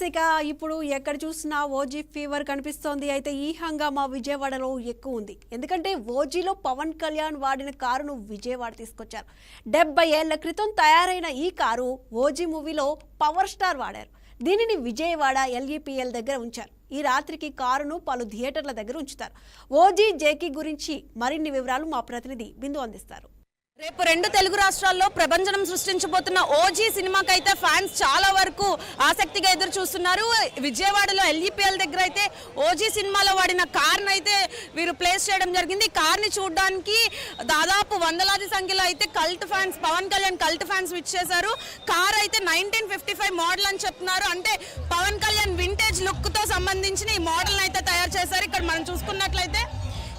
ఇక ఇప్పుడు ఎక్కడ చూసినా ఓజీ ఫీవర్ కనిపిస్తోంది. అయితే ఈ హంగామా విజయవాడలో ఎక్కువ ఉంది. ఎందుకంటే ఓజీలో పవన్ కళ్యాణ్ వాడిన కారును విజయవాడ తీసుకొచ్చారు. 70 ఏళ్ల క్రితం తయారైన ఈ కారు ఓజీ మూవీలో పవర్ స్టార్ వాడారు. దీనిని విజయవాడ ఎల్ఈపీఎల్ దగ్గర ఉంచారు. ఈ రాత్రికి కారును పలు థియేటర్ల దగ్గర ఉంచుతారు. ఓజీ జేకీ గురించి మరిన్ని వివరాలు మా ప్రతినిధి బిందు అందిస్తారు. రేపు 2 తెలుగు రాష్ట్రాల్లో ప్రభంజనం సృష్టించబోతున్న ఓజీ సినిమాకైతే ఫ్యాన్స్ చాలా వరకు ఆసక్తిగా ఎదురు చూస్తున్నారు. విజయవాడలో ఎల్ఈపీఎల్ దగ్గర అయితే ఓజీ సినిమాలో వాడిన కార్ని అయితే వీరు ప్లేస్ చేయడం జరిగింది. ఈ కార్ని చూడడానికి దాదాపు వందలాది సంఖ్యలో అయితే cult fans, Pawan Kalyan cult fans విచ్చేశారు. కార్ అయితే 1955 మోడల్ అని చెప్తున్నారు. అంటే పవన్ కళ్యాణ్ వింటేజ్ లుక్తో సంబంధించిన ఈ మోడల్ అయితే తయారు చేశారు. ఇక్కడ మనం చూసుకున్నట్లయితే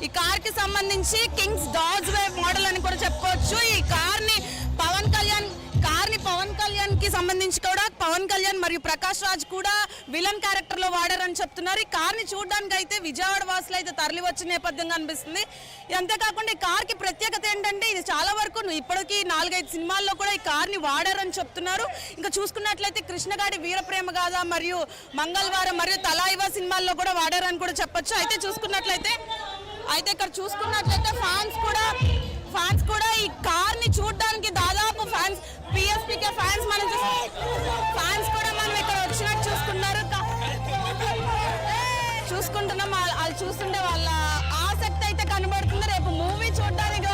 ఈ కార్ కి సంబంధించి కింగ్స్ డాజ్ వే మోడల్ అని కూడా చెప్పుకోవచ్చు. ఈ కార్ని పవన్ కళ్యాణ్ కి సంబంధించి కూడా పవన్ కళ్యాణ్ మరియు ప్రకాష్ రాజ్ కూడా విలన్ క్యారెక్టర్ లో వాడారని చెప్తున్నారు. ఈ కార్ని చూడడానికి అయితే విజయవాడ వాసులు అయితే తరలి వచ్చిన నేపథ్యంగా అనిపిస్తుంది. అంతేకాకుండా ఈ కార్ కి ప్రత్యేకత ఏంటంటే ఇది చాలా వరకు ఇప్పటికీ 4-5 సినిమాల్లో కూడా ఈ కార్ని వాడారని చెప్తున్నారు. ఇంకా చూసుకున్నట్లయితే కృష్ణగాడి వీరప్రేమ గాథ మరియు మంగళవారం మరియు తలాయివా సినిమాల్లో కూడా వాడారని కూడా చెప్పొచ్చు. అయితే ఇక్కడ చూసుకున్నట్లయితే ఫ్యాన్స్ కూడా ఈ కార్ ని చూడడానికి దాదాపు ఫ్యాన్స్ పిఎస్పీకే ఫ్యాన్స్ కూడా మనం ఇక్కడ వచ్చినట్టు చూసుకుంటున్నాం. వాళ్ళు చూస్తుంటే వాళ్ళ ఆసక్తి అయితే కనబడుతుంది. రేపు మూవీ చూడడానికి